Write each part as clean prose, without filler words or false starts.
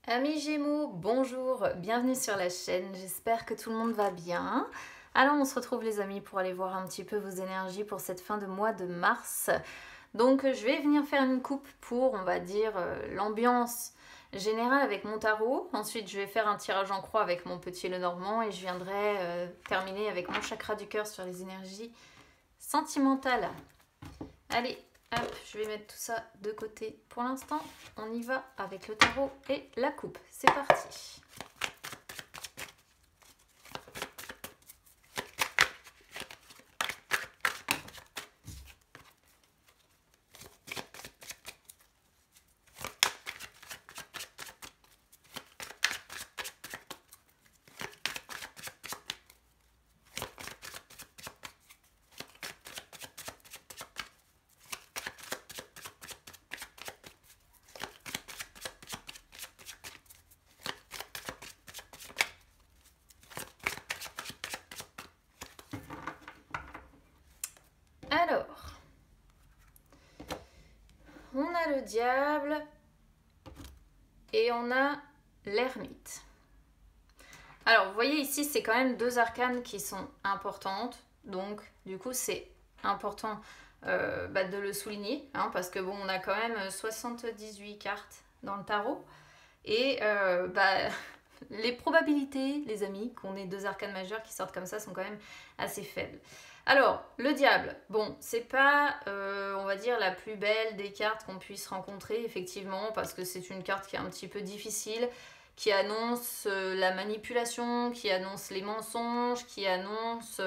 Amis Gémeaux, bonjour, bienvenue sur la chaîne, j'espère que tout le monde va bien. Alors on se retrouve les amis pour aller voir un petit peu vos énergies pour cette fin de mois de mars. Donc je vais venir faire une coupe pour, on va dire, l'ambiance générale avec mon tarot. Ensuite je vais faire un tirage en croix avec mon petit Lenormand et je viendrai terminer avec mon chakra du cœur sur les énergies sentimentales. Allez, hop, je vais mettre tout ça de côté pour l'instant. On y va avec le tarot et la coupe. C'est parti. Alors, on a le diable et on a l'ermite. Alors, vous voyez ici, c'est quand même deux arcanes qui sont importantes. Donc, du coup, c'est important de le souligner. Parce que bon, on a quand même 78 cartes dans le tarot. Et les probabilités, les amis, qu'on ait deux arcanes majeures qui sortent comme ça sont quand même assez faibles. Alors, le diable, bon, c'est pas, on va dire, la plus belle des cartes qu'on puisse rencontrer, effectivement, parce que c'est une carte qui est un petit peu difficile, qui annonce la manipulation, qui annonce les mensonges, qui annonce,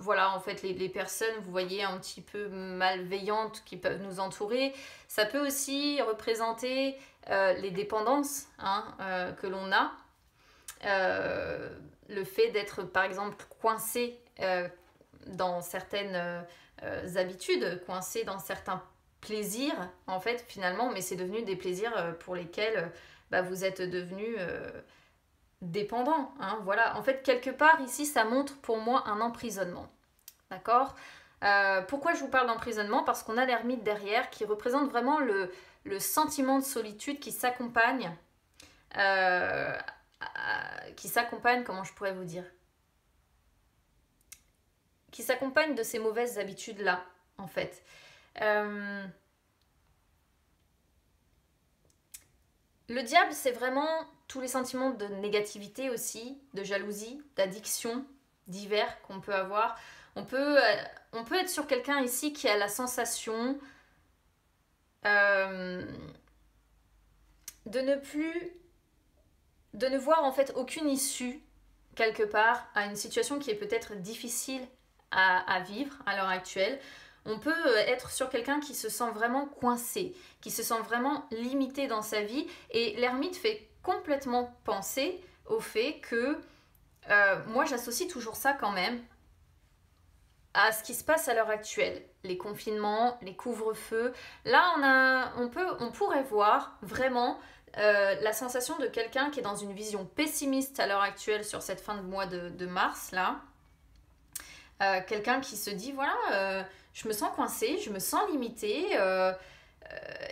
voilà, en fait, les personnes, vous voyez, un petit peu malveillantes qui peuvent nous entourer. Ça peut aussi représenter les dépendances que l'on a. Le fait d'être, par exemple, coincé dans certaines habitudes, coincé dans certains plaisirs, en fait, finalement, mais c'est devenu des plaisirs pour lesquels vous êtes devenu dépendant. Voilà, en fait, quelque part, ici, ça montre pour moi un emprisonnement. D'accord ? Pourquoi je vous parle d'emprisonnement ? Parce qu'on a l'ermite derrière qui représente vraiment le sentiment de solitude qui s'accompagne, comment je pourrais vous dire ? Qui s'accompagne de ces mauvaises habitudes-là, en fait. Le diable, c'est vraiment tous les sentiments de négativité aussi, de jalousie, d'addiction, divers qu'on peut avoir. On peut être sur quelqu'un ici qui a la sensation de ne voir en fait aucune issue quelque part à une situation qui est peut-être difficile à vivre à l'heure actuelle. On peut être sur quelqu'un qui se sent vraiment coincé, qui se sent vraiment limité dans sa vie, et l'ermite fait complètement penser au fait que moi j'associe toujours ça quand même à ce qui se passe à l'heure actuelle, les confinements, les couvre-feux. Là, on pourrait voir vraiment la sensation de quelqu'un qui est dans une vision pessimiste à l'heure actuelle sur cette fin de mois de mars, là. Quelqu'un qui se dit, voilà, je me sens coincé, je me sens limité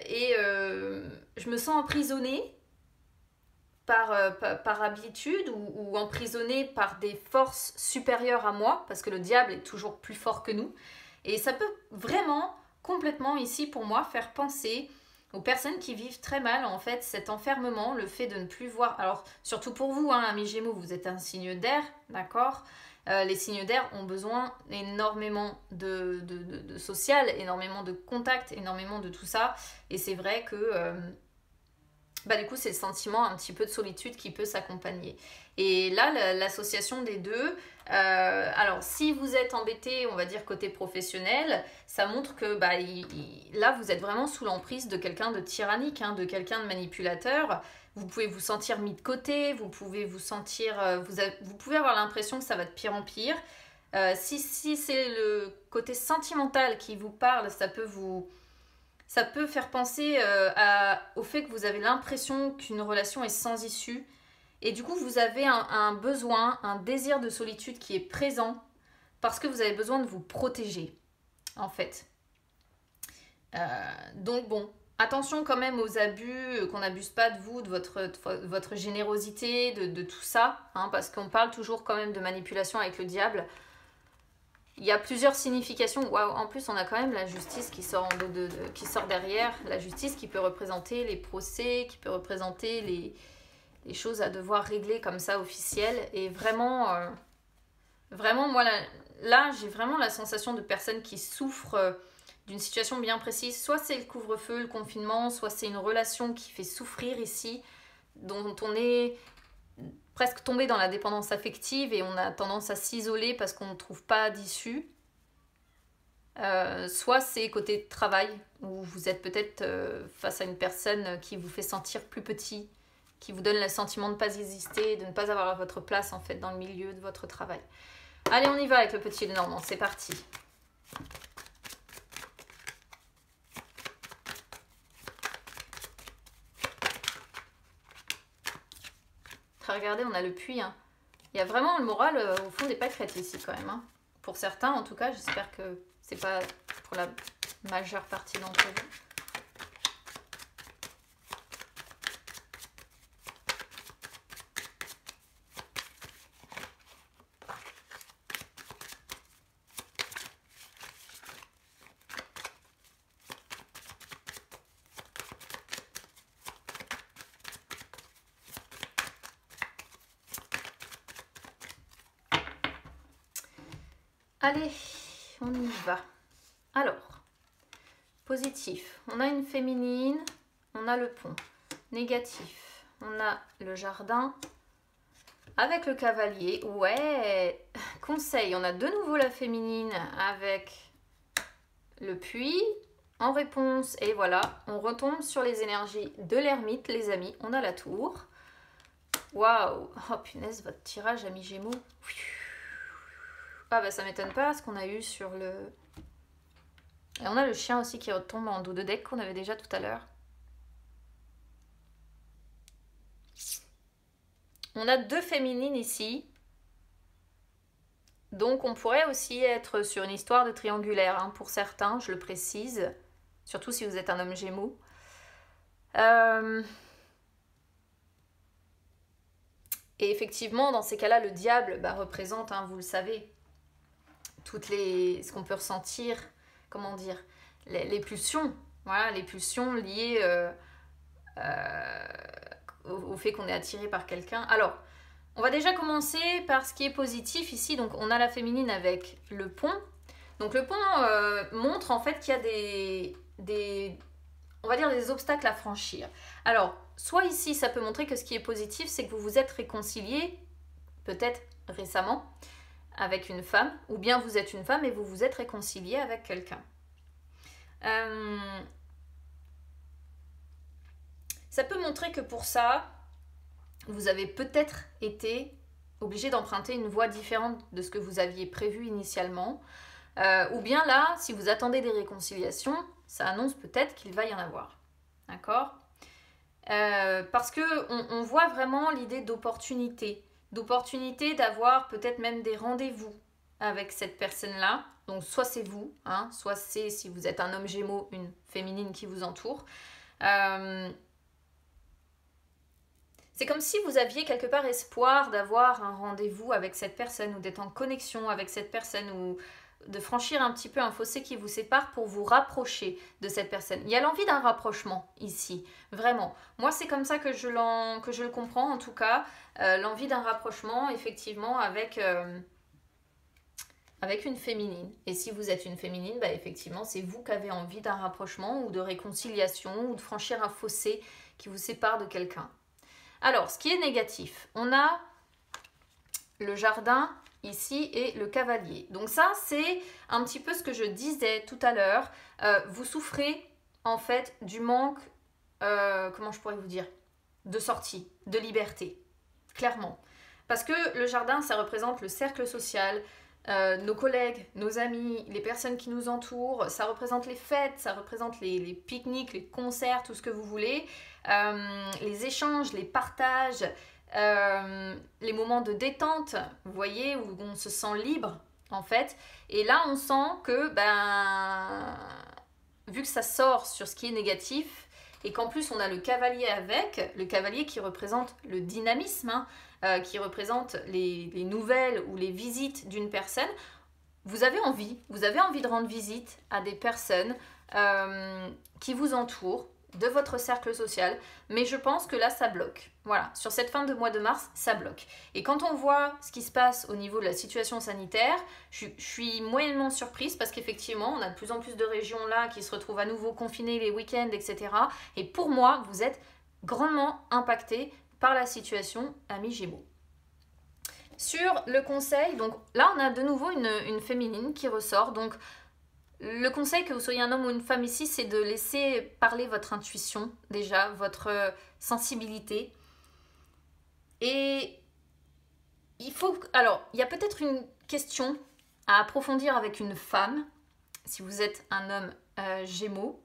et je me sens emprisonné par habitude ou emprisonné par des forces supérieures à moi, parce que le diable est toujours plus fort que nous. Et ça peut vraiment, complètement ici pour moi, faire penser aux personnes qui vivent très mal en fait cet enfermement, le fait de ne plus voir. Alors surtout pour vous, amis Gémeaux, vous êtes un signe d'air, d'accord ? Les signes d'air ont besoin énormément de social, énormément de contact, énormément de tout ça. Et c'est vrai que du coup, c'est le sentiment un petit peu de solitude qui peut s'accompagner. Et là, l'association des deux, alors si vous êtes embêté, on va dire côté professionnel, ça montre que là, vous êtes vraiment sous l'emprise de quelqu'un de tyrannique, de quelqu'un de manipulateur. Vous pouvez vous sentir mis de côté, vous pouvez vous sentir, vous pouvez avoir l'impression que ça va de pire en pire. Si c'est le côté sentimental qui vous parle, ça peut faire penser au fait que vous avez l'impression qu'une relation est sans issue. Et du coup, vous avez un besoin, un désir de solitude qui est présent parce que vous avez besoin de vous protéger, en fait. Donc bon, Attention quand même aux abus, qu'on n'abuse pas de vous, de votre générosité, de tout ça, hein, parce qu'on parle toujours quand même de manipulation avec le diable. Il y a plusieurs significations. Waouh, en plus, on a quand même la justice qui sort, qui sort derrière. La justice qui peut représenter les procès, qui peut représenter les choses à devoir régler comme ça, officielles. Et vraiment, vraiment moi, là j'ai vraiment la sensation de personnes qui souffrent d'une situation bien précise. Soit c'est le couvre-feu, le confinement, soit c'est une relation qui fait souffrir ici, dont on est presque tombé dans la dépendance affective et on a tendance à s'isoler parce qu'on ne trouve pas d'issue. Soit c'est côté travail, où vous êtes peut-être face à une personne qui vous fait sentir plus petit, qui vous donne le sentiment de ne pas exister, de ne pas avoir votre place en fait dans le milieu de votre travail. Allez, on y va avec le petit Normand, c'est parti. Regardez, on a le puits. Hein. Il y a vraiment le moral au fond des pâquerettes ici quand même. Hein. Pour certains, en tout cas, j'espère que c'est pas pour la majeure partie d'entre vous. Allez, on y va. Alors, positif, on a une féminine, on a le pont. Négatif, on a le jardin avec le cavalier. Ouais, conseil, on a de nouveau la féminine avec le puits en réponse. Et voilà, on retombe sur les énergies de l'ermite, les amis. On a la tour. Waouh, oh punaise, votre tirage, ami Gémeaux. Ah bah ça m'étonne pas ce qu'on a eu sur le... Et on a le chien aussi qui retombe en dos de deck qu'on avait déjà tout à l'heure. On a deux féminines ici. Donc on pourrait aussi être sur une histoire de triangulaire, hein, pour certains, je le précise. Surtout si vous êtes un homme Gémeaux. Et effectivement, dans ces cas-là, le diable représente, hein, vous le savez, ce qu'on peut ressentir, comment dire, les pulsions, voilà, les pulsions liées au fait qu'on est attiré par quelqu'un. Alors, on va déjà commencer par ce qui est positif ici. Donc, on a la féminine avec le pont. Donc, le pont montre en fait qu'il y a on va dire des obstacles à franchir. Alors, soit ici, ça peut montrer que ce qui est positif, c'est que vous vous êtes réconcilié, peut-être récemment, avec une femme, ou bien vous êtes une femme et vous vous êtes réconcilié avec quelqu'un. Ça peut montrer que pour ça, vous avez peut-être été obligé d'emprunter une voie différente de ce que vous aviez prévu initialement. Ou bien là, si vous attendez des réconciliations, ça annonce peut-être qu'il va y en avoir. D'accord ? Parce qu'on voit vraiment l'idée d'opportunité. D'opportunité d'avoir peut-être même des rendez-vous avec cette personne-là. Donc soit c'est vous, hein, soit c'est, si vous êtes un homme Gémeaux, une féminine qui vous entoure. C'est comme si vous aviez quelque part espoir d'avoir un rendez-vous avec cette personne ou d'être en connexion avec cette personne ou de franchir un petit peu un fossé qui vous sépare pour vous rapprocher de cette personne. Il y a l'envie d'un rapprochement ici, vraiment. Moi, c'est comme ça que je le comprends, en tout cas. L'envie d'un rapprochement, effectivement, avec une féminine. Et si vous êtes une féminine, effectivement, c'est vous qui avez envie d'un rapprochement ou de réconciliation ou de franchir un fossé qui vous sépare de quelqu'un. Alors, ce qui est négatif, on a le jardin ici et le cavalier. Donc ça, c'est un petit peu ce que je disais tout à l'heure. Vous souffrez en fait du manque, comment je pourrais vous dire, de sortie, de liberté, clairement. Parce que le jardin, ça représente le cercle social, nos collègues, nos amis, les personnes qui nous entourent, ça représente les fêtes, ça représente les pique-niques, les concerts, tout ce que vous voulez, les échanges, les partages, les moments de détente, vous voyez, où on se sent libre en fait. Et là on sent que vu que ça sort sur ce qui est négatif, et qu'en plus on a le cavalier avec, le cavalier qui représente le dynamisme, qui représente les nouvelles ou les visites d'une personne, vous avez envie de rendre visite à des personnes qui vous entourent, de votre cercle social, mais je pense que là ça bloque. Voilà, sur cette fin de mois de mars, ça bloque. Et quand on voit ce qui se passe au niveau de la situation sanitaire, je suis moyennement surprise parce qu'effectivement, on a de plus en plus de régions là qui se retrouvent à nouveau confinées les week-ends, etc. Et pour moi, vous êtes grandement impactés par la situation, amis Gémeaux. Sur le conseil, donc là on a de nouveau une féminine qui ressort, donc le conseil, que vous soyez un homme ou une femme ici, c'est de laisser parler votre intuition, déjà, votre sensibilité. Et il faut... Alors, il y a peut-être une question à approfondir avec une femme, si vous êtes un homme Gémeaux.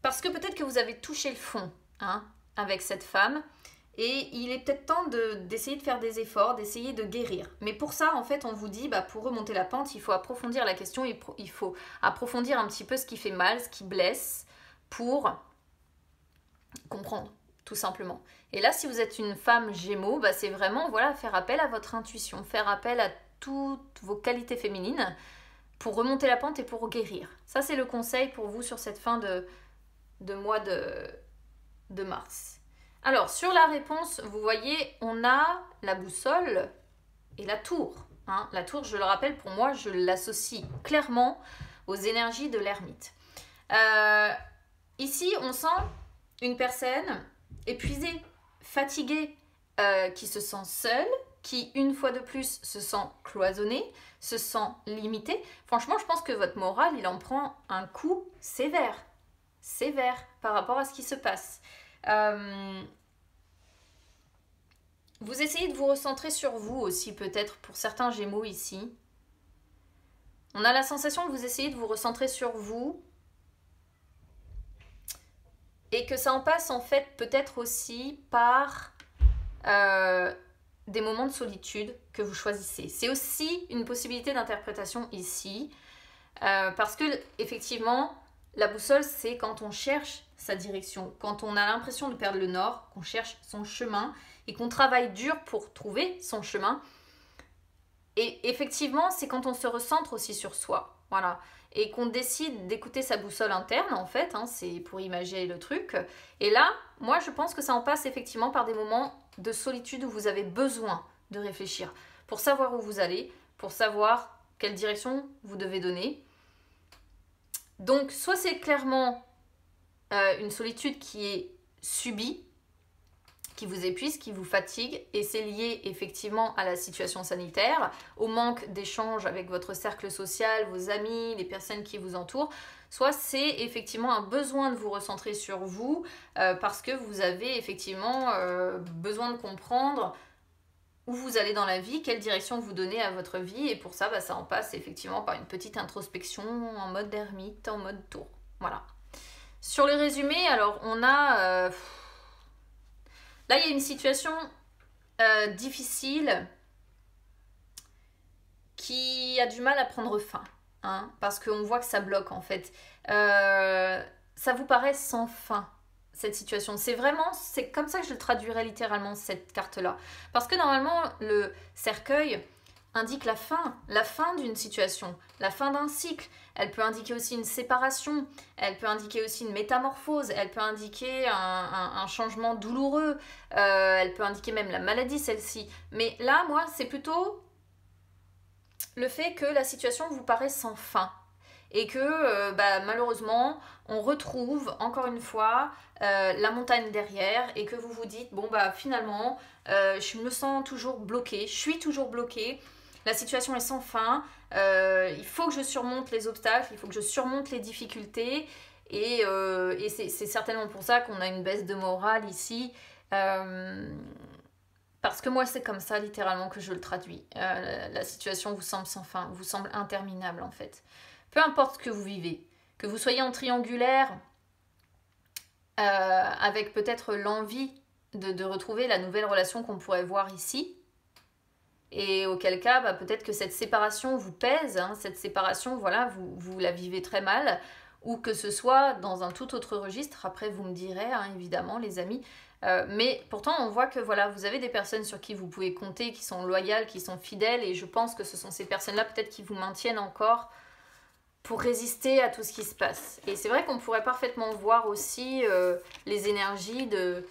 Parce que peut-être que vous avez touché le fond avec cette femme. Et il est peut-être temps d'essayer de faire des efforts, d'essayer de guérir. Mais pour ça, en fait, on vous dit, pour remonter la pente, il faut approfondir la question, il faut approfondir un petit peu ce qui fait mal, ce qui blesse, pour comprendre, tout simplement. Et là, si vous êtes une femme Gémeaux, c'est vraiment faire appel à votre intuition, faire appel à toutes vos qualités féminines pour remonter la pente et pour guérir. Ça, c'est le conseil pour vous sur cette fin de mois de mars. Alors, sur la réponse, vous voyez, on a la boussole et la tour. La tour, je le rappelle, pour moi, je l'associe clairement aux énergies de l'ermite. Ici, on sent une personne épuisée, fatiguée, qui se sent seule, qui, une fois de plus, se sent cloisonnée, se sent limitée. Franchement, je pense que votre moral, il en prend un coup sévère par rapport à ce qui se passe. Vous essayez de vous recentrer sur vous aussi, peut-être pour certains Gémeaux ici. On a la sensation que vous essayez de vous recentrer sur vous et que ça en passe en fait peut-être aussi par des moments de solitude que vous choisissez. C'est aussi une possibilité d'interprétation ici parce que effectivement, la boussole, c'est quand on cherche sa direction, quand on a l'impression de perdre le nord, qu'on cherche son chemin et qu'on travaille dur pour trouver son chemin. Et effectivement, c'est quand on se recentre aussi sur soi, voilà, et qu'on décide d'écouter sa boussole interne, en fait, c'est pour imaginer le truc. Et là, moi, je pense que ça en passe effectivement par des moments de solitude où vous avez besoin de réfléchir, pour savoir où vous allez, pour savoir quelle direction vous devez donner. Donc, soit c'est clairement une solitude qui est subie, qui vous épuise, qui vous fatigue, et c'est lié effectivement à la situation sanitaire, au manque d'échanges avec votre cercle social, vos amis, les personnes qui vous entourent, soit c'est effectivement un besoin de vous recentrer sur vous, parce que vous avez effectivement besoin de comprendre où vous allez dans la vie, quelle direction vous donnez à votre vie, et pour ça, ça en passe effectivement par une petite introspection en mode ermite, en mode tour. Voilà. Sur le résumé, alors on a... Là, il y a une situation difficile qui a du mal à prendre fin, parce qu'on voit que ça bloque en fait. Ça vous paraît sans fin, cette situation. C'est comme ça que je traduirais littéralement cette carte-là. Parce que normalement, le cercueil indique la fin d'une situation, la fin d'un cycle. Elle peut indiquer aussi une séparation, elle peut indiquer aussi une métamorphose, elle peut indiquer un changement douloureux, elle peut indiquer même la maladie, celle-ci. Mais là, moi, c'est plutôt le fait que la situation vous paraît sans fin. Et que malheureusement, on retrouve encore une fois la montagne derrière et que vous vous dites, finalement, je me sens toujours bloquée, je suis toujours bloquée. La situation est sans fin, il faut que je surmonte les obstacles, il faut que je surmonte les difficultés et c'est certainement pour ça qu'on a une baisse de morale ici, parce que moi c'est comme ça littéralement que je le traduis. La situation vous semble sans fin, vous semble interminable en fait. Peu importe ce que vous vivez, que vous soyez en triangulaire, avec peut-être l'envie de retrouver la nouvelle relation qu'on pourrait voir ici, et auquel cas, peut-être que cette séparation vous pèse, cette séparation, voilà, vous la vivez très mal, ou que ce soit dans un tout autre registre. Après, vous me direz, hein, évidemment, les amis. Mais pourtant, on voit que voilà, vous avez des personnes sur qui vous pouvez compter, qui sont loyales, qui sont fidèles, et je pense que ce sont ces personnes-là peut-être qui vous maintiennent encore pour résister à tout ce qui se passe. Et c'est vrai qu'on pourrait parfaitement voir aussi les énergies de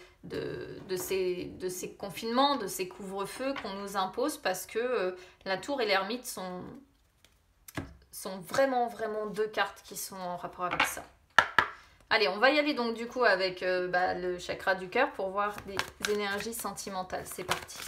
ces confinements, de ces couvre-feux qu'on nous impose, parce que la tour et l'ermite sont vraiment, vraiment deux cartes qui sont en rapport avec ça. Allez, on va y aller donc du coup avec le chakra du cœur pour voir les énergies sentimentales. C'est parti.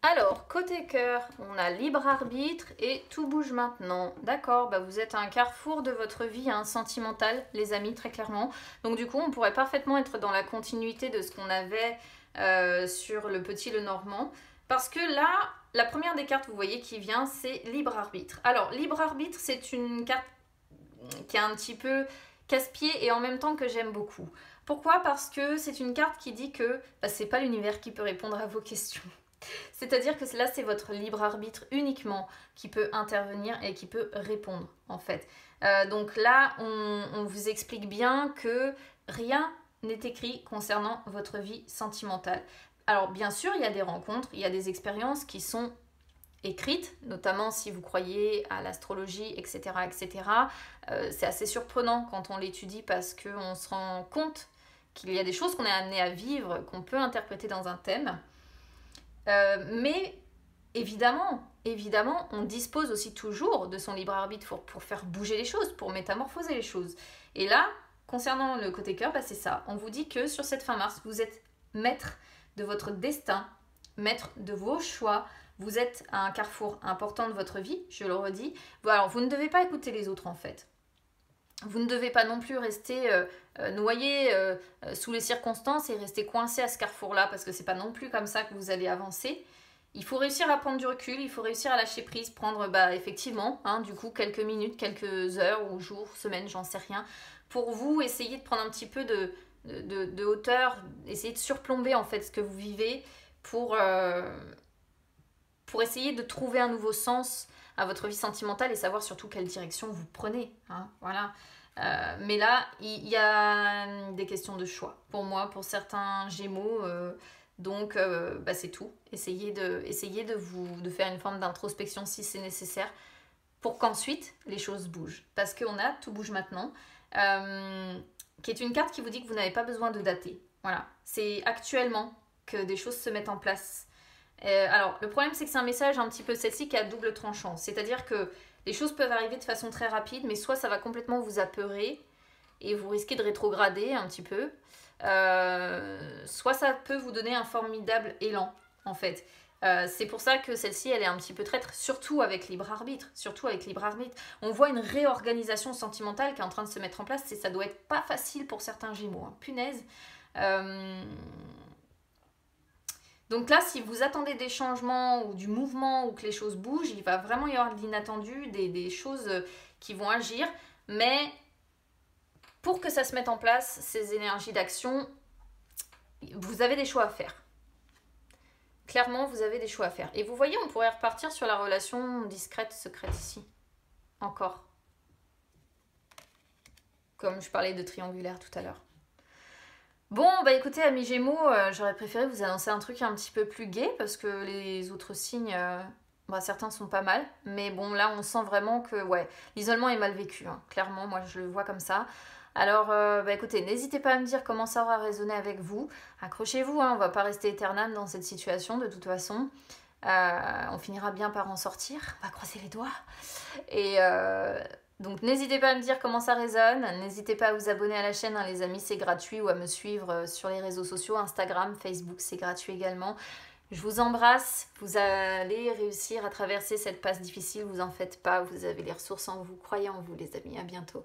Alors, côté cœur, on a libre arbitre et tout bouge maintenant. D'accord, vous êtes à un carrefour de votre vie sentimentale, les amis, très clairement. Donc du coup, on pourrait parfaitement être dans la continuité de ce qu'on avait sur le petit Lenormand. Parce que là, la première des cartes, vous voyez, qui vient, c'est libre arbitre. Alors, libre arbitre, c'est une carte qui est un petit peu casse-pied et en même temps que j'aime beaucoup. Pourquoi? Parce que c'est une carte qui dit que c'est pas l'univers qui peut répondre à vos questions. C'est-à-dire que là, c'est votre libre arbitre uniquement qui peut intervenir et qui peut répondre, en fait. Donc là, on vous explique bien que rien n'est écrit concernant votre vie sentimentale. Alors, bien sûr, il y a des rencontres, il y a des expériences qui sont écrites, notamment si vous croyez à l'astrologie, etc., etc. C'est assez surprenant quand on l'étudie parce qu'on se rend compte qu'il y a des choses qu'on est amené à vivre, qu'on peut interpréter dans un thème. Mais évidemment, on dispose aussi toujours de son libre arbitre pour faire bouger les choses, pour métamorphoser les choses. Et là, concernant le côté cœur, c'est ça. On vous dit que sur cette fin mars, vous êtes maître de votre destin, maître de vos choix. Vous êtes à un carrefour important de votre vie, je le redis. Alors, vous ne devez pas écouter les autres en fait. Vous ne devez pas non plus rester noyé sous les circonstances et rester coincé à ce carrefour-là, parce que c'est pas non plus comme ça que vous allez avancer. Il faut réussir à prendre du recul, il faut réussir à lâcher prise, prendre effectivement, du coup, quelques minutes, quelques heures ou jours, semaines, j'en sais rien, pour vous essayer de prendre un petit peu de hauteur, essayer de surplomber en fait ce que vous vivez pour essayer de trouver un nouveau sens à votre vie sentimentale et savoir surtout quelle direction vous prenez. Voilà. Mais là, il y a des questions de choix. Pour moi, pour certains Gémeaux, donc c'est tout. Essayez de faire une forme d'introspection si c'est nécessaire pour qu'ensuite les choses bougent. Parce qu'on a tout bouge maintenant, qui est une carte qui vous dit que vous n'avez pas besoin de dater. Voilà. C'est actuellement que des choses se mettent en place. Alors, le problème, c'est que c'est un message un petit peu celle-ci qui a double tranchant. C'est-à-dire que les choses peuvent arriver de façon très rapide, mais soit ça va complètement vous apeurer et vous risquez de rétrograder un petit peu, soit ça peut vous donner un formidable élan, en fait. C'est pour ça que celle-ci, elle est un petit peu traître, surtout avec libre arbitre. On voit une réorganisation sentimentale qui est en train de se mettre en place, et ça doit être pas facile pour certains Gémeaux. Punaise. Donc là, si vous attendez des changements ou du mouvement ou que les choses bougent, il va vraiment y avoir de l'inattendu, des choses qui vont agir. Mais pour que ça se mette en place, ces énergies d'action, vous avez des choix à faire. Clairement, vous avez des choix à faire. Et vous voyez, on pourrait repartir sur la relation discrète, secrète ici. Encore. Comme je parlais de triangulaire tout à l'heure. Bon, écoutez, amis Gémeaux, j'aurais préféré vous annoncer un truc un petit peu plus gai parce que les autres signes, certains sont pas mal. Mais bon, là, on sent vraiment que l'isolement est mal vécu. Clairement, moi, je le vois comme ça. Alors, écoutez, n'hésitez pas à me dire comment ça aura résonné avec vous. Accrochez-vous, on va pas rester éternel dans cette situation de toute façon. On finira bien par en sortir. On va croiser les doigts. Et... donc n'hésitez pas à me dire comment ça résonne, n'hésitez pas à vous abonner à la chaîne, les amis, c'est gratuit, ou à me suivre sur les réseaux sociaux, Instagram, Facebook, c'est gratuit également. Je vous embrasse, vous allez réussir à traverser cette passe difficile, vous en faites pas, vous avez les ressources en vous, croyez en vous les amis, à bientôt.